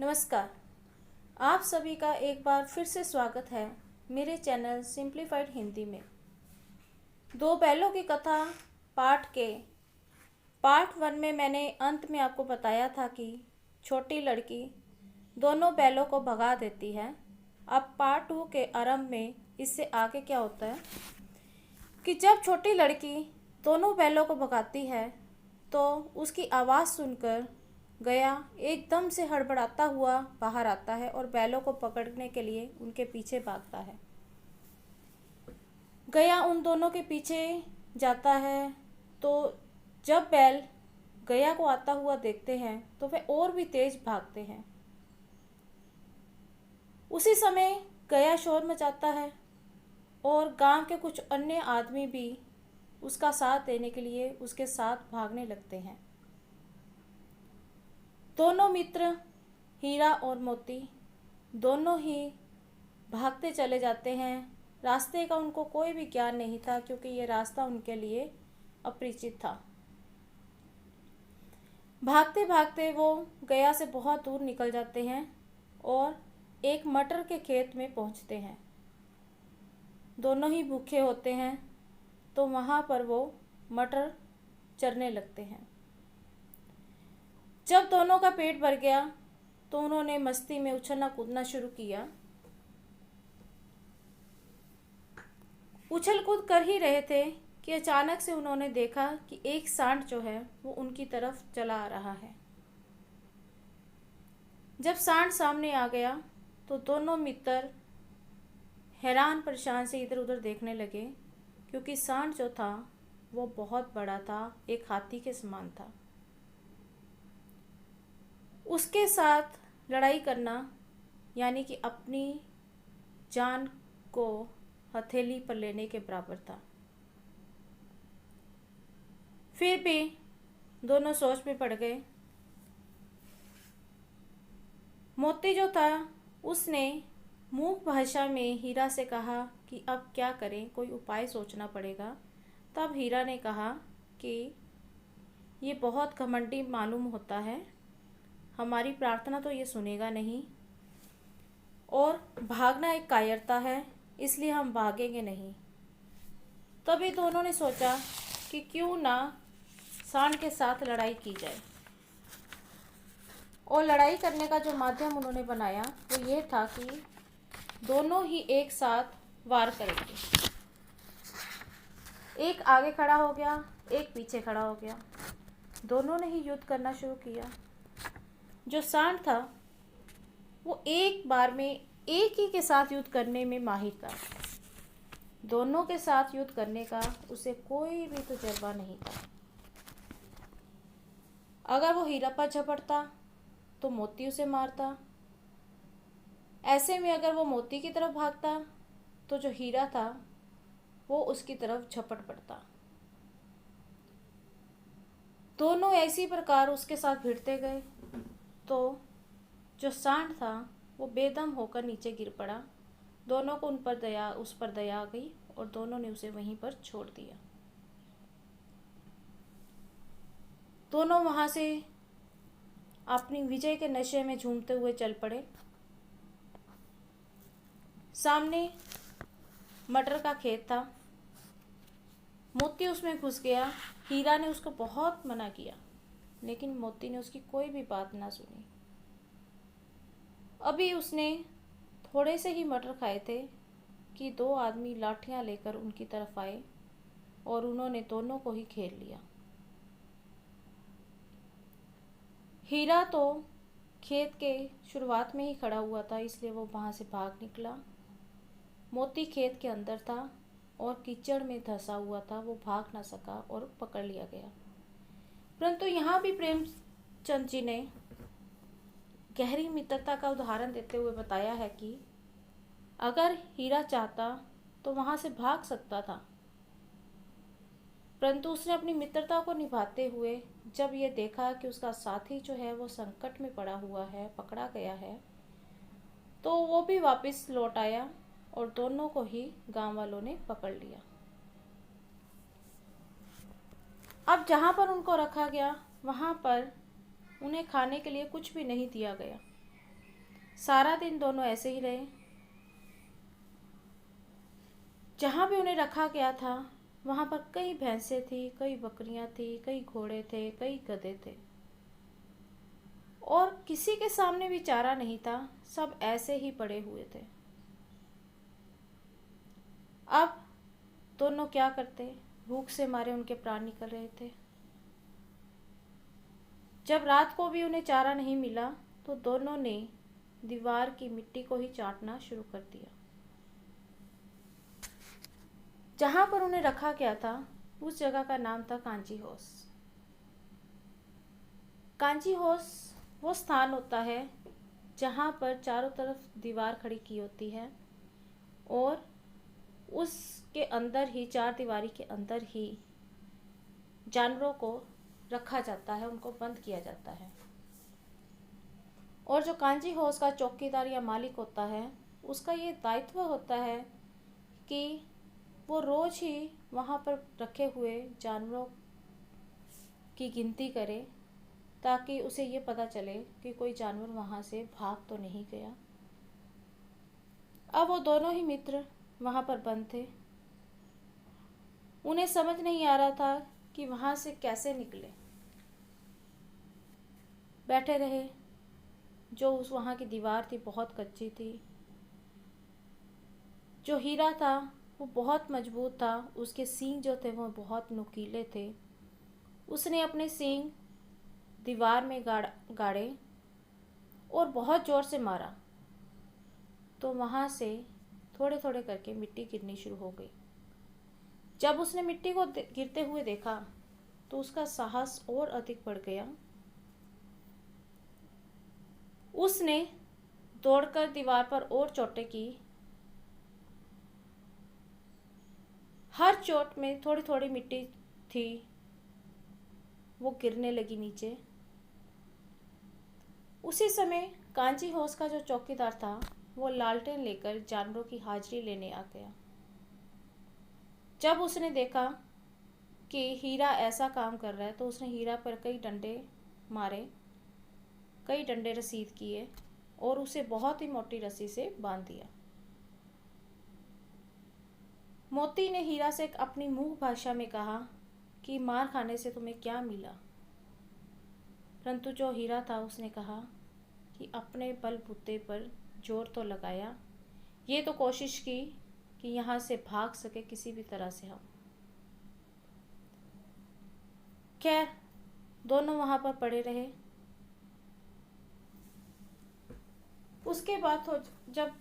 नमस्कार। आप सभी का एक बार फिर से स्वागत है मेरे चैनल सिंप्लीफाइड हिंदी में। दो बैलों की कथा पार्ट के पार्ट 1 में मैंने अंत में आपको बताया था कि छोटी लड़की दोनों बैलों को भगा देती है। अब पार्ट 2 के आरंभ में इससे आगे क्या होता है कि जब छोटी लड़की दोनों बैलों को भगाती है तो उसकी आवाज़ सुनकर गया एकदम से हड़बड़ाता हुआ बाहर आता है और बैलों को पकड़ने के लिए उनके पीछे भागता है। गया उन दोनों के पीछे जाता है तो जब बैल गया को आता हुआ देखते हैं तो वे और भी तेज भागते हैं। उसी समय गया शोर मचाता है और गांव के कुछ अन्य आदमी भी उसका साथ देने के लिए उसके साथ भागने लगते हैं। दोनों मित्र हीरा और मोती दोनों ही भागते चले जाते हैं। रास्ते का उनको कोई भी ज्ञान नहीं था क्योंकि ये रास्ता उनके लिए अपरिचित था। भागते भागते वो गया से बहुत दूर निकल जाते हैं और एक मटर के खेत में पहुंचते हैं। दोनों ही भूखे होते हैं तो वहाँ पर वो मटर चरने लगते हैं। जब दोनों का पेट भर गया तो उन्होंने मस्ती में उछलना कूदना शुरू किया। उछल कूद कर ही रहे थे कि अचानक से उन्होंने देखा कि एक सांड जो है वो उनकी तरफ चला आ रहा है। जब सांड सामने आ गया तो दोनों मित्र हैरान परेशान से इधर उधर देखने लगे क्योंकि सांड जो था वो बहुत बड़ा था, एक हाथी के समान था। उसके साथ लड़ाई करना यानी कि अपनी जान को हथेली पर लेने के बराबर था। फिर भी दोनों सोच में पड़ गए। मोती जो था उसने मूक भाषा में हीरा से कहा कि अब क्या करें, कोई उपाय सोचना पड़ेगा। तब हीरा ने कहा कि ये बहुत घमंडी मालूम होता है, हमारी प्रार्थना तो ये सुनेगा नहीं और भागना एक कायरता है, इसलिए हम भागेंगे नहीं। तभी दोनों ने सोचा कि क्यों ना सांड के साथ लड़ाई की जाए और लड़ाई करने का जो माध्यम उन्होंने बनाया वो ये था कि दोनों ही एक साथ वार करेंगे। एक आगे खड़ा हो गया, एक पीछे खड़ा हो गया। दोनों ने ही युद्ध करना शुरू किया। जो सांड था वो एक बार में एक ही के साथ युद्ध करने में माहिर था। दोनों के साथ युद्ध करने का उसे कोई भी तजुर्बा नहीं था। अगर वो हीरा पर झपटता तो मोती उसे मारता। ऐसे में अगर वो मोती की तरफ भागता तो जो हीरा था वो उसकी तरफ झपट पड़ता। दोनों ऐसी प्रकार उसके साथ भिड़ते गए तो जो सांड था वो बेदम होकर नीचे गिर पड़ा। दोनों को उस पर दया आ गई और दोनों ने उसे वहीं पर छोड़ दिया। दोनों वहां से अपनी विजय के नशे में झूमते हुए चल पड़े। सामने मटर का खेत था। मोती उसमें घुस गया। हीरा ने उसको बहुत मना किया लेकिन मोती ने उसकी कोई भी बात ना सुनी। अभी उसने थोड़े से ही मटर खाए थे कि दो आदमी लाठियां लेकर उनकी तरफ आए और उन्होंने दोनों को ही घेर लिया। हीरा तो खेत के शुरुआत में ही खड़ा हुआ था इसलिए वो वहां से भाग निकला। मोती खेत के अंदर था और कीचड़ में धंसा हुआ था, वो भाग ना सका और पकड़ लिया गया। परंतु यहाँ भी प्रेमचंद जी ने गहरी मित्रता का उदाहरण देते हुए बताया है कि अगर हीरा चाहता तो वहां से भाग सकता था, परंतु उसने अपनी मित्रता को निभाते हुए जब ये देखा कि उसका साथी जो है वो संकट में पड़ा हुआ है, पकड़ा गया है, तो वो भी वापस लौट आया और दोनों को ही गांव वालों ने पकड़ लिया। अब जहां पर उनको रखा गया वहां पर उन्हें खाने के लिए कुछ भी नहीं दिया गया। सारा दिन दोनों ऐसे ही रहे। जहाँ भी उन्हें रखा गया था वहाँ पर कई भैंसें थी, कई बकरियाँ थी, कई घोड़े थे, कई गधे थे, और किसी के सामने भी चारा नहीं था, सब ऐसे ही पड़े हुए थे। अब दोनों क्या करते, भूख से मारे उनके प्राण निकल रहे थे। जब रात को भी उन्हें चारा नहीं मिला तो दोनों ने दीवार की मिट्टी को ही चाटना शुरू कर दिया। जहाँ पर उन्हें रखा गया था उस जगह का नाम था कांची हाउस। कांची हाउस वो स्थान होता है जहाँ पर चारों तरफ दीवार खड़ी की होती है और उसके अंदर ही, चार दीवारी के अंदर ही जानवरों को रखा जाता है, उनको बंद किया जाता है। और जो कांची हाउस का चौकीदार या मालिक होता है उसका ये दायित्व होता है कि वो रोज ही वहाँ पर रखे हुए जानवरों की गिनती करे ताकि उसे ये पता चले कि कोई जानवर वहाँ से भाग तो नहीं गया। अब वो दोनों ही मित्र वहाँ पर बंद थे। उन्हें समझ नहीं आ रहा था कि वहाँ से कैसे निकले। बैठे रहे। जो उस वहाँ की दीवार थी बहुत कच्ची थी। जो हीरा था वो बहुत मजबूत था, उसके सींग जो थे वो बहुत नुकीले थे। उसने अपने सींग दीवार में गाड़े और बहुत ज़ोर से मारा तो वहाँ से थोड़े थोड़े करके मिट्टी गिरनी शुरू हो गई। जब उसने मिट्टी को गिरते हुए देखा तो उसका साहस और अधिक बढ़ गया। उसने दौड़कर दीवार पर और चोटें की। हर चोट में थोड़ी थोड़ी मिट्टी थी, वो गिरने लगी नीचे। उसी समय कांची हाउस का जो चौकीदार था वो लालटेन लेकर जानवरों की हाजिरी लेने आ गया। जब उसने देखा कि हीरा ऐसा काम कर रहा है तो उसने हीरा पर कई डंडे मारे, कई डंडे रसीद किए और उसे बहुत ही मोटी रस्सी से बांध दिया। मोती ने हीरा से अपनी मूक भाषा में कहा कि मार खाने से तुम्हें क्या मिला। परंतु जो हीरा था उसने कहा कि अपने बलबूते पर जोर तो लगाया, ये तो कोशिश की कि यहाँ से भाग सके किसी भी तरह से हम। खैर दोनों वहाँ पर पड़े रहे। उसके बाद जब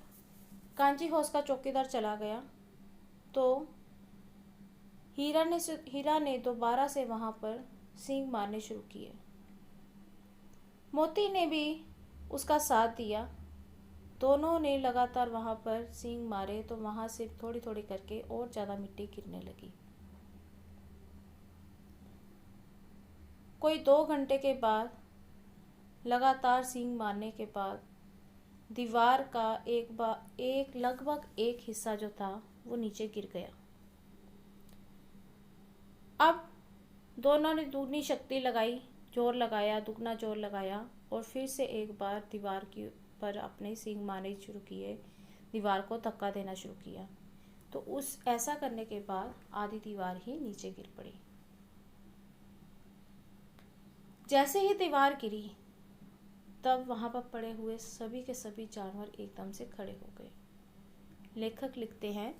कांची हाउस का चौकीदार चला गया तो हीरा ने दोबारा से वहाँ पर सींग मारने शुरू किए। मोती ने भी उसका साथ दिया। दोनों ने लगातार वहाँ पर सींग मारे तो वहाँ से थोड़ी थोड़ी करके और ज़्यादा मिट्टी गिरने लगी। कोई 2 घंटे के बाद लगातार सींग मारने के बाद दीवार का लगभग एक हिस्सा जो था वो नीचे गिर गया। अब दोनों ने दूनी शक्ति लगाई, जोर लगाया, दुगना जोर लगाया और फिर से एक बार दीवार की पर अपने सींग मारने शुरू किए, दीवार को धक्का देना शुरू किया। तो उस ऐसा करने के बाद आधी दीवार ही नीचे गिर पड़ी। जैसे ही दीवार गिरी तब वहाँ पर पड़े हुए सभी के सभी जानवर एकदम से खड़े हो गए। लेखक लिखते हैं,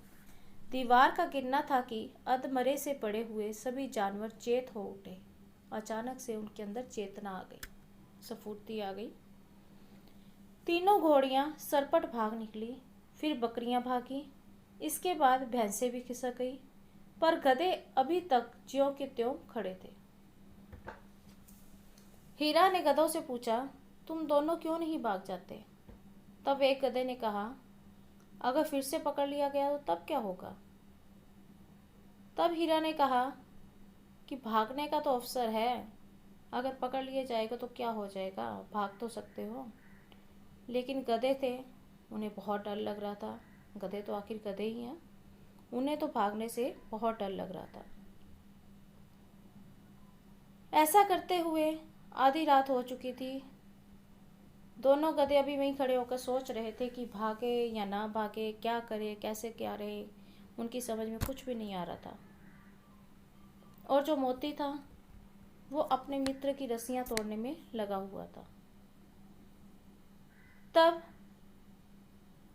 दीवार का गिरना था कि अधमरे से पड़े हुए सभी जानवर चेत हो उठे। अचानक से उनके अंदर चेतना आ गई, स्फूर्ति आ गई। तीनों घोड़ियां सरपट भाग निकली, फिर बकरियां भागी, इसके बाद भैंसें भी खिसक गई, पर गधे अभी तक ज्यों के त्यों खड़े थे। हीरा ने गधों से पूछा, तुम दोनों क्यों नहीं भाग जाते? तब एक गधे ने कहा, अगर फिर से पकड़ लिया गया तो तब क्या होगा? तब हीरा ने कहा कि भागने का तो अवसर है, अगर पकड़ लिया जाएगा तो क्या हो जाएगा, भाग तो सकते हो। लेकिन गधे थे, उन्हें बहुत डर लग रहा था। गधे तो आखिर गधे ही हैं, उन्हें तो भागने से बहुत डर लग रहा था। ऐसा करते हुए आधी रात हो चुकी थी। दोनों गधे अभी वहीं खड़े होकर सोच रहे थे कि भागे या ना भागे, क्या करे, कैसे क्या रहे। उनकी समझ में कुछ भी नहीं आ रहा था। और जो मोती था वो अपने मित्र की रस्सियां तोड़ने में लगा हुआ था। तब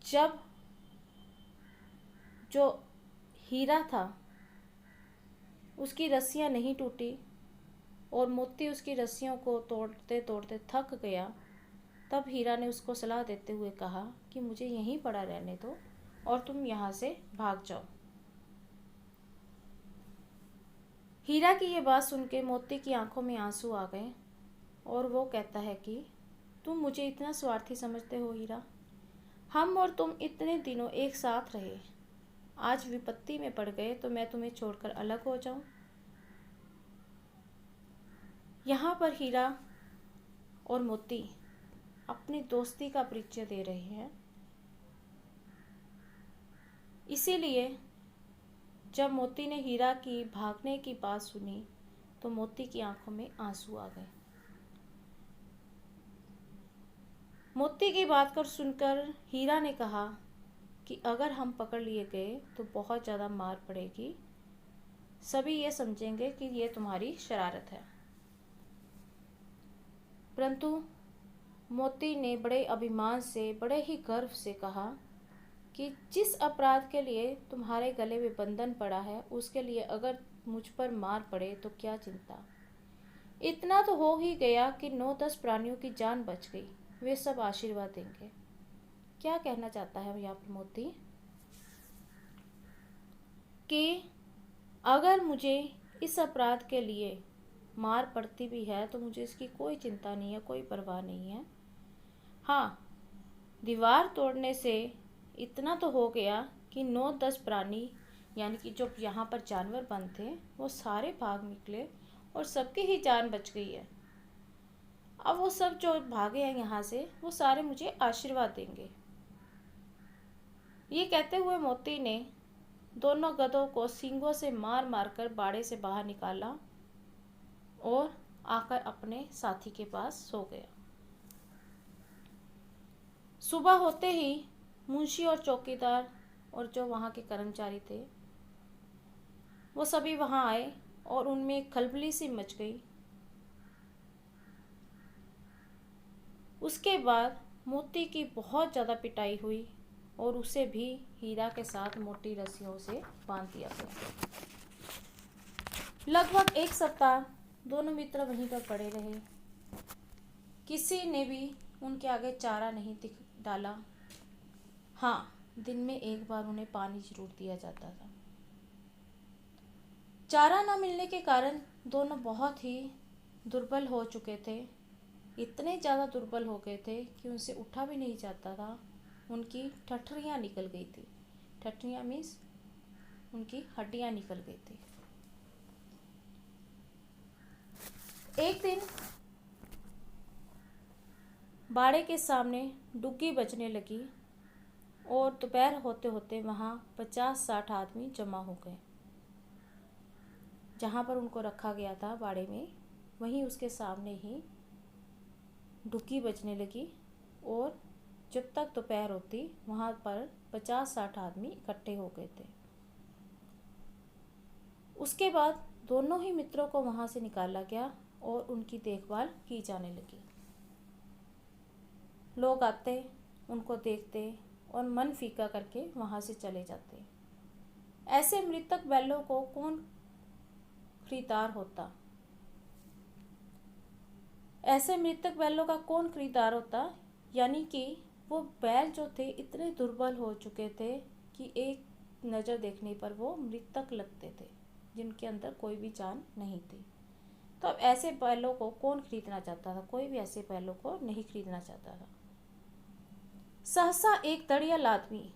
जब जो हीरा था उसकी रस्सियां नहीं टूटी और मोती उसकी रस्सियों को तोड़ते तोड़ते थक गया, तब हीरा ने उसको सलाह देते हुए कहा कि मुझे यहीं पड़ा रहने दो और तुम यहाँ से भाग जाओ। हीरा की ये बात सुन के मोती की आंखों में आंसू आ गए और वो कहता है कि तुम मुझे इतना स्वार्थी समझते हो हीरा। हम और तुम इतने दिनों एक साथ रहे, आज विपत्ति में पड़ गए तो मैं तुम्हें छोड़कर अलग हो जाऊं। यहाँ पर हीरा और मोती अपनी दोस्ती का परिचय दे रहे हैं। इसीलिए जब मोती ने हीरा की भागने की बात सुनी तो मोती की आंखों में आंसू आ गए। मोती की बात कर सुनकर हीरा ने कहा कि अगर हम पकड़ लिए गए तो बहुत ज़्यादा मार पड़ेगी, सभी ये समझेंगे कि ये तुम्हारी शरारत है। परंतु मोती ने बड़े अभिमान से, बड़े ही गर्व से कहा कि जिस अपराध के लिए तुम्हारे गले में बंधन पड़ा है उसके लिए अगर मुझ पर मार पड़े तो क्या चिंता। इतना तो हो ही गया कि 9-10 प्राणियों की जान बच गई, वे सब आशीर्वाद देंगे। क्या कहना चाहता है यहाँ पर मोती कि अगर मुझे इस अपराध के लिए मार पड़ती भी है तो मुझे इसकी कोई चिंता नहीं है, कोई परवाह नहीं है। हाँ, दीवार तोड़ने से इतना तो हो गया कि 9-10 प्राणी यानी कि जो यहाँ पर जानवर बंद थे वो सारे भाग निकले और सबकी ही जान बच गई है। अब वो सब जो भागे हैं यहाँ से वो सारे मुझे आशीर्वाद देंगे। ये कहते हुए मोती ने दोनों गधों को सींगों से मार मार कर बाड़े से बाहर निकाला और आकर अपने साथी के पास सो गया। सुबह होते ही मुंशी और चौकीदार और जो वहाँ के कर्मचारी थे वो सभी वहाँ आए और उनमें एक खलबली सी मच गई। उसके बाद मोती की बहुत ज़्यादा पिटाई हुई और उसे भी हीरा के साथ मोटी रस्सियों से बांध दिया गया। लगभग 1 सप्ताह दोनों मित्र वहीं पर पड़े रहे। किसी ने भी उनके आगे चारा नहीं डाला। हाँ, दिन में एक बार उन्हें पानी जरूर दिया जाता था। चारा न मिलने के कारण दोनों बहुत ही दुर्बल हो चुके थे। इतने ज़्यादा दुर्बल हो गए थे कि उनसे उठा भी नहीं जाता था। उनकी ठठरियाँ निकल गई थी। ठठरियाँ मीन्स उनकी हड्डियाँ निकल गई थी। एक दिन बाड़े के सामने डुग्गी बजने लगी और दोपहर होते होते वहाँ 50-60 आदमी जमा हो गए। जहाँ पर उनको रखा गया था बाड़े में, वहीं उसके सामने ही डुग्गी बजने लगी और जब तक दोपहर होती वहाँ पर 50-60 आदमी इकट्ठे हो गए थे। उसके बाद दोनों ही मित्रों को वहाँ से निकाला गया और उनकी देखभाल की जाने लगी। लोग आते, उनको देखते और मन फीका करके वहाँ से चले जाते। ऐसे मृतक बैलों को कौन खरीदार होता? ऐसे मृतक बैलों का कौन खरीदार होता? यानी कि वो बैल जो थे इतने दुर्बल हो चुके थे कि एक नज़र देखने पर वो मृतक लगते थे, जिनके अंदर कोई भी जान नहीं थी। तो अब ऐसे बैलों को कौन खरीदना चाहता था? कोई भी ऐसे बैलों को नहीं खरीदना चाहता था। सहसा एक दड़ियल आदमी,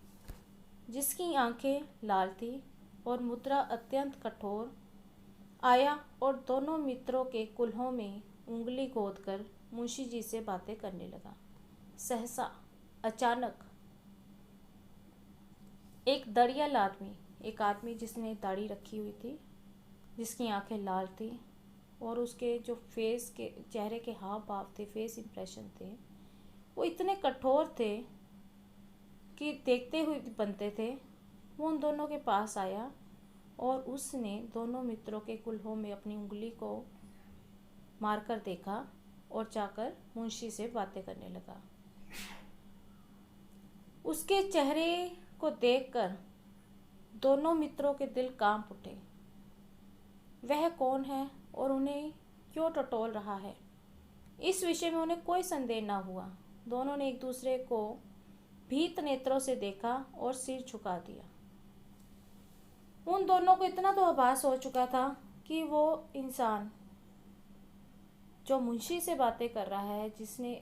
जिसकी आंखें लाल थी और मुद्रा अत्यंत कठोर, आया और दोनों मित्रों के कुल्हों में उंगली गोदकर मुंशी जी से बातें करने लगा। सहसा, अचानक एक दड़ियल आदमी, एक आदमी जिसने दाढ़ी रखी हुई थी, जिसकी आंखें लाल थी और उसके जो फेस के चेहरे के हाव भाव थे, फेस इंप्रेशन थे, वो इतने कठोर थे कि देखते हुए बनते थे। वो उन दोनों के पास आया और उसने दोनों मित्रों के कुल्हों में अपनी उंगली को मारकर देखा और जाकर मुंशी से बातें करने लगा। उसके चेहरे को देखकर दोनों मित्रों के दिल कांप उठे। वह कौन है और उन्हें क्यों टटोल रहा है, इस विषय में उन्हें कोई संदेह न हुआ। दोनों ने एक दूसरे को भीत नेत्रों से देखा और सिर झुका दिया। उन दोनों को इतना तो आभास हो चुका था कि वो इंसान जो मुंशी से बातें कर रहा है, जिसने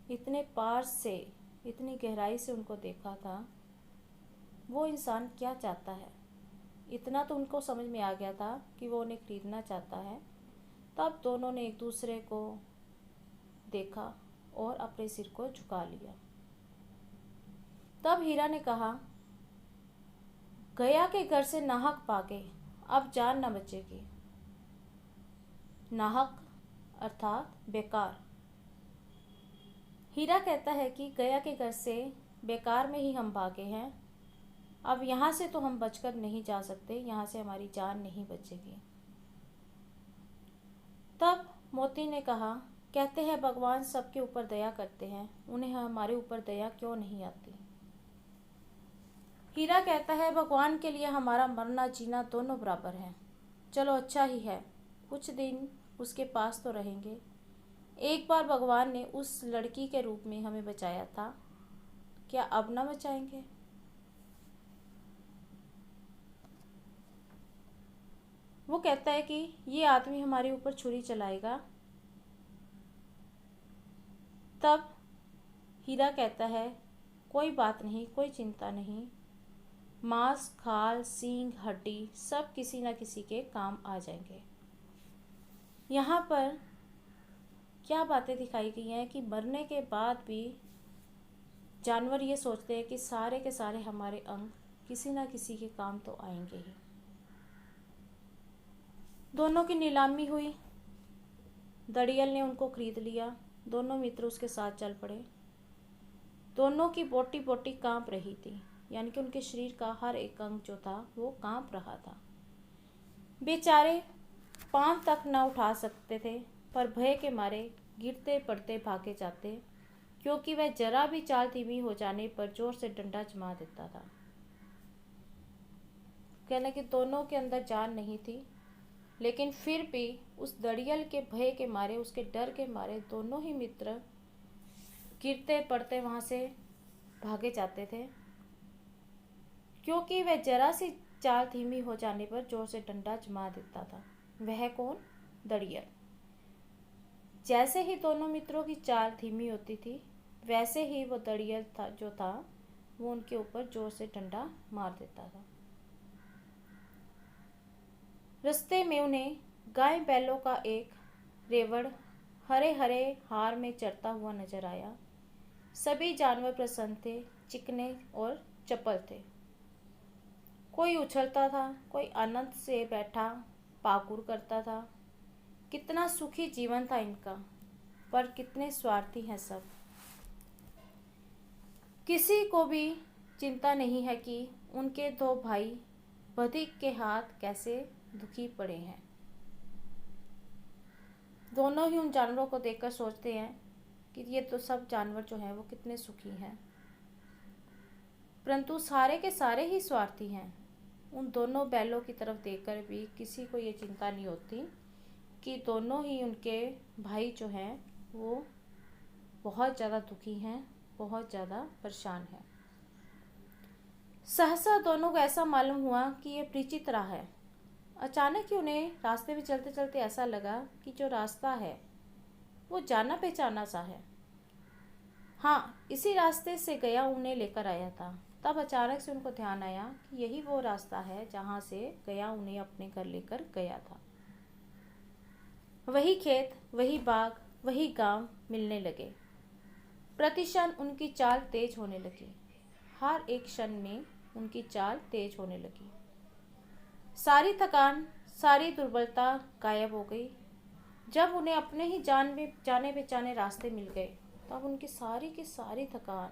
इतने पार से, इतनी गहराई से उनको देखा था, वो इंसान क्या चाहता है। इतना तो उनको समझ में आ गया था कि वो उन्हें खरीदना चाहता है। तब दोनों ने एक दूसरे को देखा और अपने सिर को झुका लिया। तब हीरा ने कहा, गया के घर से नाहक भागे, अब जान न बचेगी। नाहक अर्थात बेकार। हीरा कहता है कि गया के घर से बेकार में ही हम भागे हैं, अब यहाँ से तो हम बचकर नहीं जा सकते, यहाँ से हमारी जान नहीं बचेगी। तब मोती ने कहा, कहते हैं भगवान सबके ऊपर दया करते हैं, उन्हें हमारे ऊपर दया क्यों नहीं आती। हीरा कहता है, भगवान के लिए हमारा मरना जीना दोनों बराबर है। चलो अच्छा ही है, कुछ दिन उसके पास तो रहेंगे। एक बार भगवान ने उस लड़की के रूप में हमें बचाया था, क्या अब न बचाएंगे। वो कहता है कि ये आदमी हमारे ऊपर छुरी चलाएगा। तब हीरा कहता है, कोई बात नहीं, कोई चिंता नहीं, मांस खाल सींग हड्डी सब किसी न किसी के काम आ जाएंगे। यहाँ पर क्या बातें दिखाई गई हैं कि मरने के बाद भी जानवर ये सोचते हैं कि सारे के सारे हमारे अंग किसी न किसी के काम तो आएंगे ही। दोनों की नीलामी हुई, दड़ियल ने उनको खरीद लिया। दोनों मित्र उसके साथ चल पड़े। दोनों की बोटी बोटी कांप रही थी, यानी कि उनके शरीर का हर एक अंग जो था वो कांप रहा था। बेचारे पांव तक न उठा सकते थे, पर भय के मारे गिरते पड़ते भागे जाते, क्योंकि वह जरा भी चाल धीमी हो जाने पर जोर से डंडा जमा देता था। कहने कि दोनों के अंदर जान नहीं थी, लेकिन फिर भी उस दड़ियल के भय के मारे, उसके डर के मारे दोनों ही मित्र गिरते पड़ते वहां से भागे जाते थे, क्योंकि वह जरा सी चाल धीमी हो जाने पर जोर से डंडा जमा देता था। वह कौन? दड़ियल। जैसे ही दोनों मित्रों की चाल धीमी होती थी, वैसे ही वो दड़ियल था जो था वो उनके ऊपर जोर से डंडा मार देता था। रास्ते में उन्हें गाय बैलों का एक रेवड़ हरे हरे हार में चरता हुआ नजर आया। सभी जानवर प्रसन्न थे, चिकने और चपल थे। कोई उछलता था, कोई आनंद से बैठा पाकुर करता था। कितना सुखी जीवन था इनका, पर कितने स्वार्थी हैं सब। किसी को भी चिंता नहीं है कि उनके दो भाई बधिक के हाथ कैसे दुखी पड़े हैं। दोनों ही उन जानवरों को देखकर सोचते हैं कि ये तो सब जानवर जो हैं वो कितने सुखी हैं, परंतु सारे के सारे ही स्वार्थी हैं। उन दोनों बैलों की तरफ देखकर भी किसी को ये चिंता नहीं होती कि दोनों ही उनके भाई जो हैं वो बहुत ज़्यादा दुखी हैं, बहुत ज़्यादा परेशान हैं। सहसा दोनों को ऐसा मालूम हुआ कि ये परिचित राह है। अचानक ही उन्हें रास्ते में चलते चलते ऐसा लगा कि जो रास्ता है वो जाना पहचाना सा है। हाँ, इसी रास्ते से गया उन्हें लेकर आया था। तब अचानक से उनको ध्यान आया कि यही वो रास्ता है जहाँ से गया उन्हें अपने घर लेकर गया था। वही खेत, वही बाग, वही गांव मिलने लगे। प्रतिक्षण उनकी चाल तेज होने लगी। हर एक क्षण में उनकी चाल तेज होने लगी। सारी थकान, सारी दुर्बलता गायब हो गई। जब उन्हें अपने ही जाने पहचाने रास्ते मिल गए, तब उनकी सारी की सारी थकान,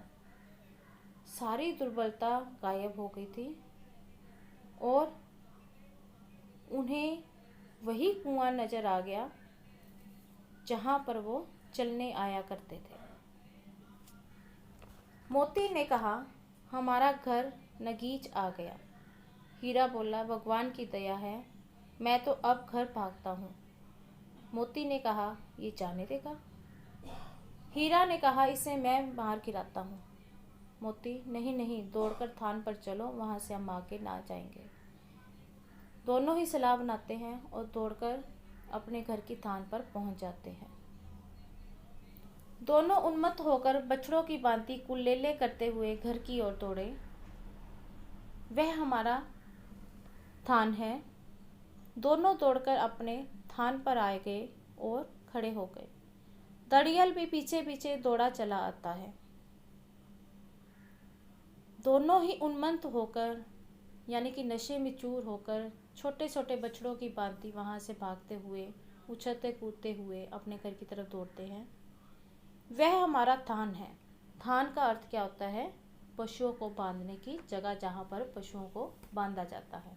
सारी दुर्बलता गायब हो गई थी और उन्हें वही कुआं नजर आ गया जहां पर वो चलने आया करते थे। मोती ने कहा, हमारा घर नगीच आ गया। हीरा बोला, भगवान की दया है, मैं तो अब घर भागता हूँ। मोती ने कहा, ये जाने देगा? हीरा ने कहा, इसे मैं बाहर गिराता हूँ। मोती, नहीं नहीं, दौड़कर थान पर चलो, वहाँ से हम आगे ना जाएंगे। दोनों ही सलाह बनाते हैं और दौड़कर अपने घर की थान पर पहुँच जाते हैं। दोनों उन्मत्त होकर बछड़ों की भांति कुल्लेले करते हुए घर की ओर दौड़े। वह हमारा थान है। दोनों दौड़कर अपने थान पर आए गए और खड़े हो गए। दड़ियल भी पीछे पीछे दौड़ा चला आता है। दोनों ही उन्मत्त होकर, यानी कि नशे में चूर होकर, छोटे छोटे बछड़ों की भांति वहाँ से भागते हुए, उछलते कूदते हुए अपने घर की तरफ दौड़ते हैं। वह हमारा थान है। थान का अर्थ क्या होता है? पशुओं को बांधने की जगह, जहाँ पर पशुओं को बांधा जाता है।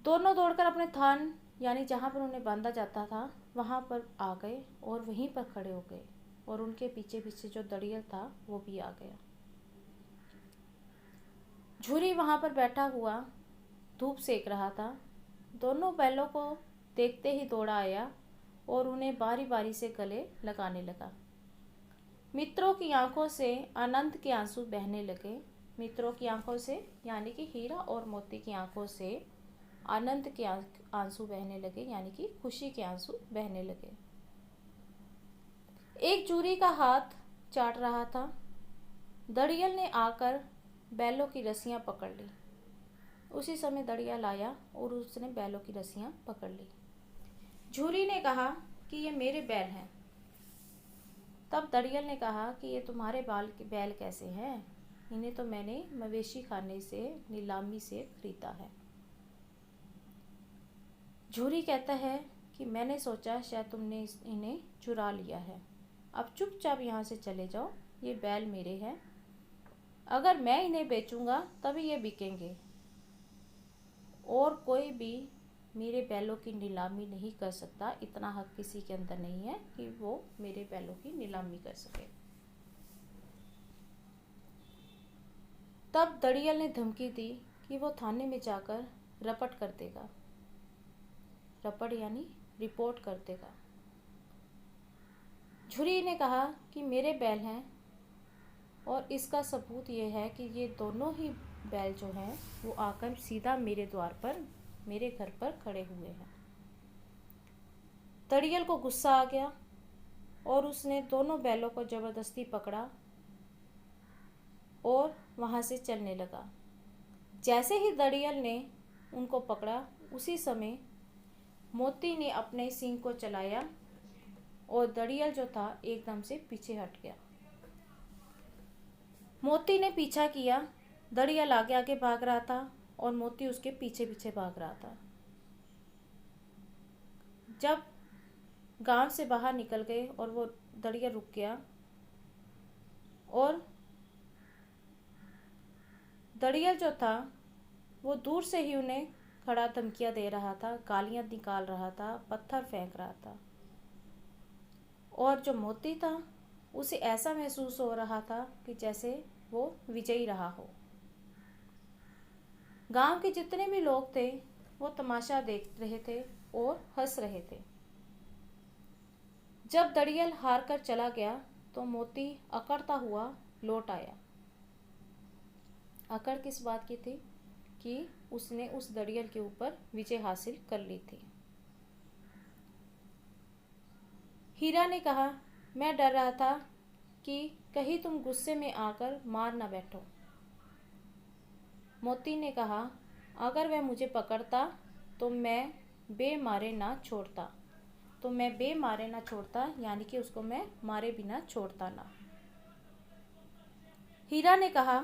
दोनों दौड़कर अपने थान, यानी जहाँ पर उन्हें बांधा जाता था, वहाँ पर आ गए और वहीं पर खड़े हो गए और उनके पीछे पीछे जो दड़ियल था वो भी आ गया। झूरी वहाँ पर बैठा हुआ धूप सेक रहा था। दोनों बैलों को देखते ही दौड़ा आया और उन्हें बारी बारी से गले लगाने लगा। मित्रों की आंखों से आनंद के आंसू बहने लगे। मित्रों की आंखों से, यानी कि हीरा और मोती की आंखों से आनंद के आंसू बहने लगे, यानी कि खुशी के आंसू बहने लगे। एक चूरी का हाथ चाट रहा था। दड़ियल ने आकर बैलों की रस्सियां पकड़ ली। उसी समय दड़ियल आया और उसने बैलों की रस्सियां पकड़ ली। झूरी ने कहा कि ये मेरे बैल हैं। तब दड़ियल ने कहा कि ये तुम्हारे बैल कैसे हैं? इन्हें तो मैंने मवेशी खाने से, नीलामी से खरीदा है। झूरी कहता है कि मैंने सोचा शायद तुमने इन्हें चुरा लिया है। अब चुपचाप यहाँ से चले जाओ, ये बैल मेरे हैं। अगर मैं इन्हें बेचूंगा तभी ये बिकेंगे और कोई भी मेरे बैलों की नीलामी नहीं कर सकता। इतना हक किसी के अंदर नहीं है कि वो मेरे बैलों की नीलामी कर सके। तब दड़ियल ने धमकी दी कि वो थाने में जाकर रपट कर देगा। रपट यानी रिपोर्ट कर देगा। झुरी ने कहा कि मेरे बैल हैं और इसका सबूत ये है कि ये दोनों ही बैल जो हैं वो आकर सीधा मेरे द्वार पर, मेरे घर पर खड़े हुए हैं। दड़ियल को गुस्सा आ गया और उसने दोनों बैलों को जबरदस्ती पकड़ा और वहां से चलने लगा। जैसे ही दड़ियल ने उनको पकड़ा, उसी समय मोती ने अपने सींग को चलाया और दड़ियल जो था एकदम से पीछे हट गया। मोती ने पीछा किया। दड़ियल आगे आगे भाग रहा था और मोती उसके पीछे पीछे भाग रहा था। जब गांव से बाहर निकल गए और वो दड़ियल रुक गया और दड़ियल जो था वो दूर से ही उन्हें खड़ा धमकियां दे रहा था, गालियां निकाल रहा था, पत्थर फेंक रहा था। और जो मोती था उसे ऐसा महसूस हो रहा था कि जैसे वो विजयी रहा हो। गांव के जितने भी लोग थे वो तमाशा देख रहे थे और हंस रहे थे। जब दड़ियल हार कर चला गया तो मोती अकड़ता हुआ लौट आया। अकड़ किस बात की थी? कि उसने उस दड़ियल के ऊपर विजय हासिल कर ली थी। हीरा ने कहा, मैं डर रहा था कि कहीं तुम गुस्से में आकर मार ना बैठो। मोती ने कहा, अगर वह मुझे पकड़ता तो मैं बेमारे ना छोड़ता, यानी कि उसको मैं मारे बिना छोड़ता ना। हीरा ने कहा,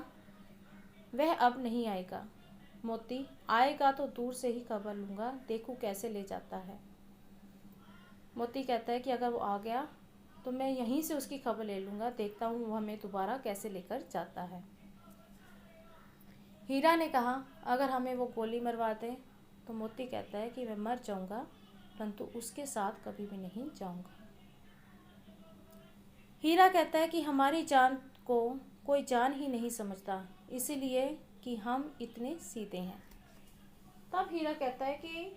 वह अब नहीं आएगा। मोती, आएगा तो दूर से ही खबर लूंगा, देखूं कैसे ले जाता है। मोती कहता है कि अगर वो आ गया तो मैं यहीं से उसकी खबर ले लूँगा, देखता हूँ वो हमें दोबारा कैसे लेकर जाता है। हीरा ने कहा, अगर हमें वो गोली मरवा दे तो मोती कहता है कि मैं मर जाऊँगा, परंतु उसके साथ कभी भी नहीं जाऊँगा। हीरा कहता है कि हमारी जान को कोई जान ही नहीं समझता, इसीलिए कि हम इतने सीधे हैं। तब हीरा कहता है कि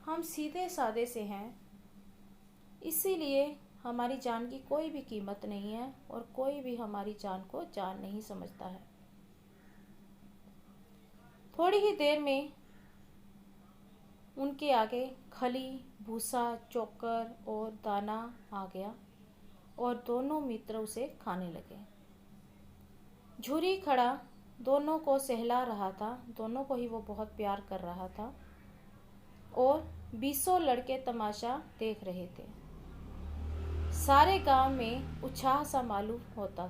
हम सीधे सादे से हैं, इसीलिए हमारी जान की कोई भी कीमत नहीं है और कोई भी हमारी जान को जान नहीं समझता है। थोड़ी ही देर में उनके आगे खली, भूसा, चोकर और दाना आ गया और दोनों मित्र उसे खाने लगे। झुरी खड़ा दोनों को सहला रहा था, दोनों को ही वो बहुत प्यार कर रहा था और 20 लड़के तमाशा देख रहे थे। सारे गांव में उत्साह सा मालूम होता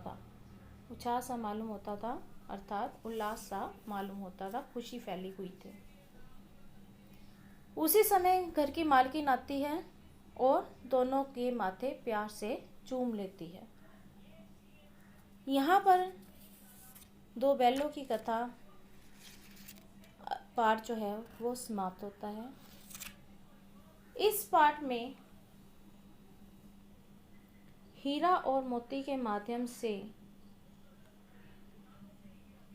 था, अर्थात उल्लास सा मालूम होता था, खुशी फैली हुई थी। उसी समय घर की मालकिन आती है और दोनों के माथे प्यार से चूम लेती है। यहाँ पर 2 बैलों की कथा पाठ जो है वो समाप्त होता है। इस पाठ में हीरा और मोती के माध्यम से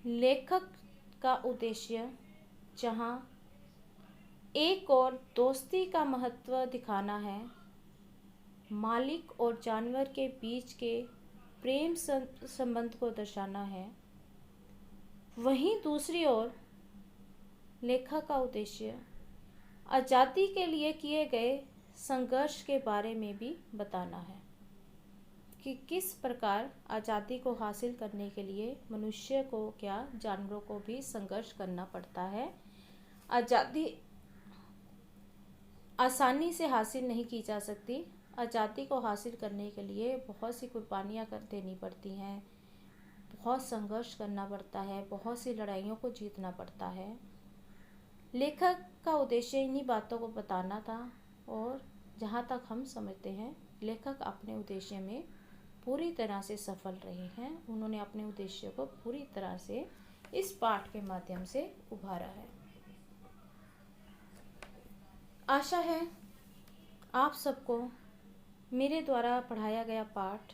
लेखक का उद्देश्य जहाँ एक और दोस्ती का महत्व दिखाना है, मालिक और जानवर के बीच के प्रेम संबंध को दर्शाना है, वहीं दूसरी ओर लेखक का उद्देश्य आज़ादी के लिए किए गए संघर्ष के बारे में भी बताना है कि किस प्रकार आज़ादी को हासिल करने के लिए मनुष्य को क्या जानवरों को भी संघर्ष करना पड़ता है। आज़ादी आसानी से हासिल नहीं की जा सकती। आज़ादी को हासिल करने के लिए बहुत सी कुर्बानियाँ देनी पड़ती हैं, बहुत संघर्ष करना पड़ता है, बहुत सी लड़ाइयों को जीतना पड़ता है। लेखक का उद्देश्य इन्हीं बातों को बताना था और जहाँ तक हम समझते हैं लेखक अपने उद्देश्य में पूरी तरह से सफल रहे हैं। उन्होंने अपने उद्देश्य को पूरी तरह से इस पाठ के माध्यम से उभारा है। आशा है आप सबको मेरे द्वारा पढ़ाया गया पाठ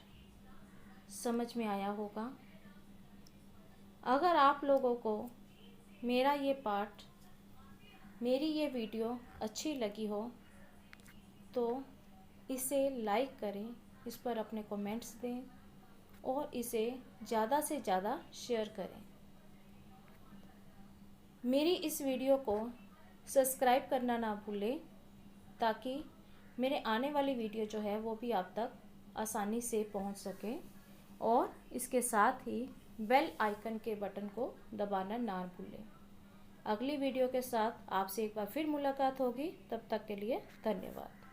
समझ में आया होगा। अगर आप लोगों को मेरा ये पाठ, मेरी ये वीडियो अच्छी लगी हो तो इसे लाइक करें, इस पर अपने कमेंट्स दें और इसे ज़्यादा से ज़्यादा शेयर करें। मेरी इस वीडियो को सब्सक्राइब करना ना भूलें ताकि मेरे आने वाली वीडियो जो है वो भी आप तक आसानी से पहुंच सके और इसके साथ ही बेल आइकन के बटन को दबाना ना भूलें। अगली वीडियो के साथ आपसे एक बार फिर मुलाकात होगी, तब तक के लिए धन्यवाद।